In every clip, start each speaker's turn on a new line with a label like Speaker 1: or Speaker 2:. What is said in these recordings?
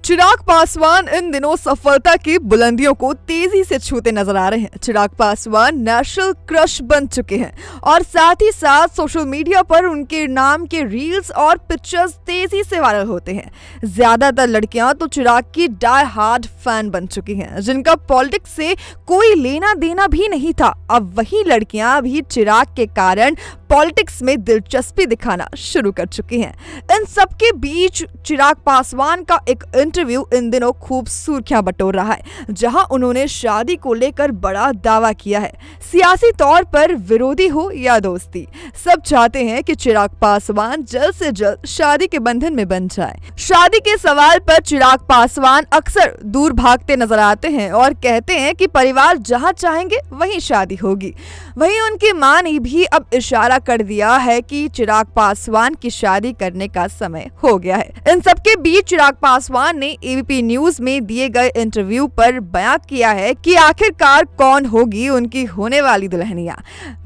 Speaker 1: चिराग पासवान इन दिनों सफलता की बुलंदियों को तेजी से छूते नजर आ रहे हैं। चिराग पासवान नेशनल क्रश बन चुके हैं और साथ ही साथ सोशल मीडिया पर उनके नाम के रील्स और पिक्चर्स तेजी से वायरल होते हैं। ज्यादातर लड़कियां तो चिराग की डाई हार्ड फैन बन चुकी हैं, जिनका पॉलिटिक्स से कोई लेना देना भी नहीं था। अब वही लड़कियां भी चिराग के कारण पॉलिटिक्स में दिलचस्पी दिखाना शुरू कर चुकी हैं। इन सबके बीच चिराग पासवान का एक इंटरव्यू इन दिनों खूब सुर्खियां बटोर रहा है, जहां उन्होंने शादी को लेकर बड़ा दावा किया है। सियासी तौर पर विरोधी हो या दोस्ती, सब चाहते हैं कि चिराग पासवान जल्द से जल्द शादी के बंधन में बन जाए। शादी के सवाल पर चिराग पासवान अक्सर दूर भागते नजर आते हैं और कहते हैं कि परिवार जहां चाहेंगे वहीं शादी होगी। वहीं उनकी मां ने भी अब इशारा कर दिया है कि चिराग पासवान की शादी करने का समय हो गया है। इन सबके बीच चिराग पासवान ने एबीपी न्यूज में दिए गए इंटरव्यू पर बयान किया है कि आखिरकार कौन होगी उनकी होने वाली दुल्हनिया।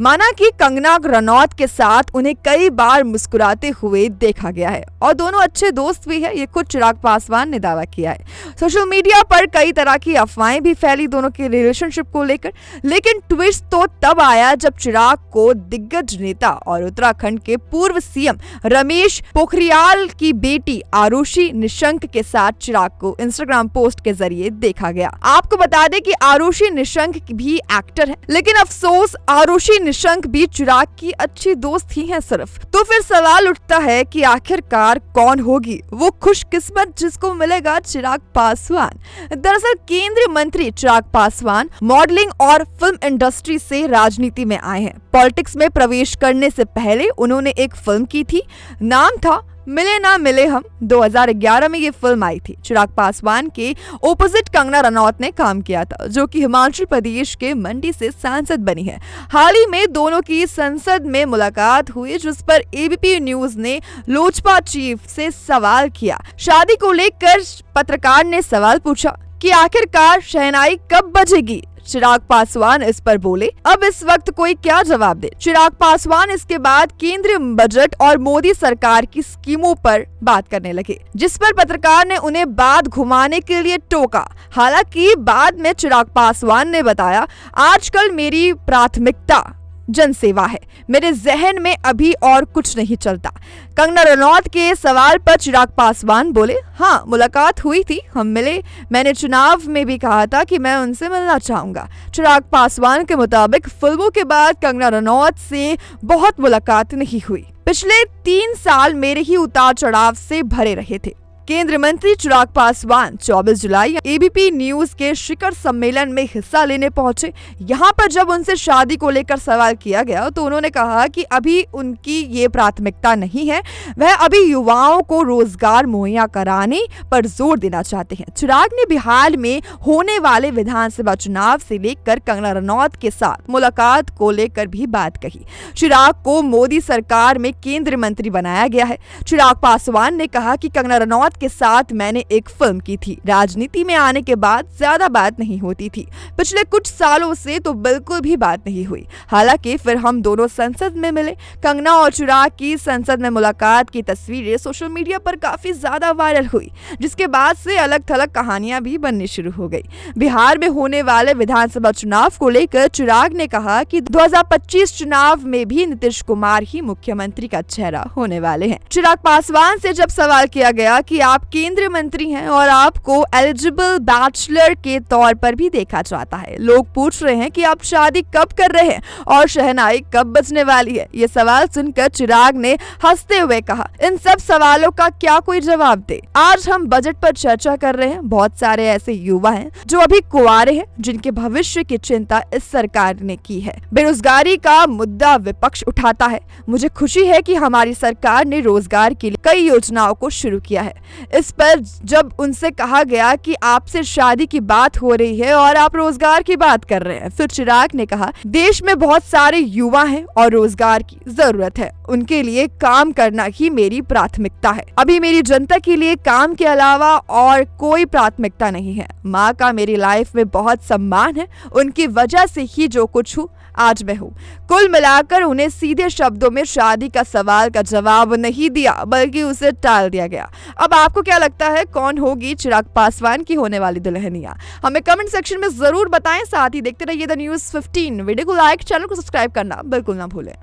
Speaker 1: माना कि कंगना रनौत के साथ उन्हें कई बार मुस्कुराते हुए देखा गया है और दोनों अच्छे दोस्त भी है, ये खुद चिराग पासवान ने दावा किया है। सोशल मीडिया पर कई तरह की अफवाहें भी फैली दोनों के रिलेशनशिप को लेकर, लेकिन ट्विस्ट तो तब आया जब चिराग को दिग्गज नेता और उत्तराखंड के पूर्व सीएम रमेश पोखरियाल की बेटी आरुषि निशंक के साथ चिराग को इंस्टाग्राम पोस्ट के जरिए देखा गया। आपको बता दें कि आरुषि निशंक भी एक्टर है, लेकिन अफसोस आरुषि निशंक भी चिराग की अच्छी दोस्त ही है सिर्फ। तो फिर सवाल उठता है कि आखिरकार कौन होगी वो खुशकिस्मत जिसको मिलेगा चिराग पासवान। दरअसल केंद्रीय मंत्री चिराग पासवान मॉडलिंग और फिल्म इंडस्ट्री से राजनीति में आए हैं। पॉलिटिक्स में प्रवेश करने से पहले उन्होंने एक फिल्म की थी, नाम था मिले ना मिले हम। 2011 में ये फिल्म आई थी। चिराग पासवान के ओपोजिट कंगना रनौत ने काम किया था, जो कि हिमाचल प्रदेश के मंडी से सांसद बनी है। हाल ही में दोनों की संसद में मुलाकात हुई, जिस पर एबीपी न्यूज ने लोजपा चीफ से सवाल किया। शादी को लेकर पत्रकार ने सवाल पूछा कि आखिरकार शहनाई कब बजेगी। चिराग पासवान इस पर बोले, अब इस वक्त कोई क्या जवाब दे। चिराग पासवान इसके बाद केंद्रीय बजट और मोदी सरकार की स्कीमों पर बात करने लगे, जिस पर पत्रकार ने उन्हें बात घुमाने के लिए टोका। हालांकि बाद में चिराग पासवान ने बताया, आजकल मेरी प्राथमिकता जनसेवा है, मेरे जहन में अभी और कुछ नहीं चलता। कंगना रनौत के सवाल पर चिराग पासवान बोले, हाँ मुलाकात हुई थी, हम मिले, मैंने चुनाव में भी कहा था कि मैं उनसे मिलना चाहूंगा। चिराग पासवान के मुताबिक फिल्मों के बाद कंगना रनौत से बहुत मुलाकात नहीं हुई। पिछले 3 साल मेरे ही उतार चढ़ाव से भरे रहे थे। केंद्रीय मंत्री चिराग पासवान 24 जुलाई एबीपी न्यूज के शिखर सम्मेलन में हिस्सा लेने पहुंचे। यहां पर जब उनसे शादी को लेकर सवाल किया गया तो उन्होंने कहा कि अभी उनकी ये प्राथमिकता नहीं है, वह अभी युवाओं को रोजगार मुहैया कराने पर जोर देना चाहते हैं। चिराग ने बिहार में होने वाले विधानसभा चुनाव से लेकर कंगना रनौत के साथ मुलाकात को लेकर भी बात कही। चिराग को मोदी सरकार में केंद्रीय मंत्री बनाया गया है। चिराग पासवान ने कहा कि कंगना रनौत के साथ मैंने एक फिल्म की थी। राजनीति में आने के बाद ज्यादा बात नहीं होती थी, पिछले कुछ सालों से तो बिल्कुल भी बात नहीं हुई। हालांकि फिर हम दोनों संसद में मिले। कंगना और चिराग की संसद में मुलाकात की तस्वीरें सोशल मीडिया पर काफी ज्यादा वायरल हुई, जिसके बाद से अलग थलग कहानियां भी बननी शुरू हो गई। बिहार में होने वाले विधानसभा चुनाव को लेकर चिराग ने कहा कि 2025 चुनाव में भी नीतीश कुमार ही मुख्यमंत्री का चेहरा होने वाले हैं। चिराग पासवान से जब सवाल किया गया कि आप केंद्रीय मंत्री हैं और आपको एलिजिबल बैचलर के तौर पर भी देखा जाता है, लोग पूछ रहे हैं कि आप शादी कब कर रहे हैं और शहनाई कब बजने वाली है। ये सवाल सुनकर चिराग ने हंसते हुए कहा, इन सब सवालों का क्या कोई जवाब दे। आज हम बजट पर चर्चा कर रहे हैं। बहुत सारे ऐसे युवा हैं जो अभी कुंवारे हैं, जिनके भविष्य की चिंता इस सरकार ने की है। बेरोजगारी का मुद्दा विपक्ष उठाता है। मुझे खुशी है कि हमारी सरकार ने रोजगार के लिए कई योजनाओं को शुरू किया है। इस पर जब उनसे कहा गया कि आपसे शादी की बात हो रही है और आप रोजगार की बात कर रहे हैं, फिर चिराग ने कहा, देश में बहुत सारे युवा हैं और रोजगार की जरूरत है, उनके लिए काम करना ही मेरी प्राथमिकता है। अभी मेरी जनता के लिए काम के अलावा और कोई प्राथमिकता नहीं है। माँ का मेरी लाइफ में बहुत सम्मान है, उनकी वजह से ही जो कुछ हूँ आज मैं हूँ। कुल मिलाकर उन्हें सीधे शब्दों में शादी का सवाल का जवाब नहीं दिया, बल्कि उसे टाल दिया गया। अब आपको क्या लगता है, कौन होगी चिराग पासवान की होने वाली दुल्हनिया? हमें कमेंट सेक्शन में जरूर बताएं। साथ ही देखते रहिए द न्यूज़ 15। वीडियो को लाइक, चैनल को सब्सक्राइब करना बिल्कुल ना भूलें।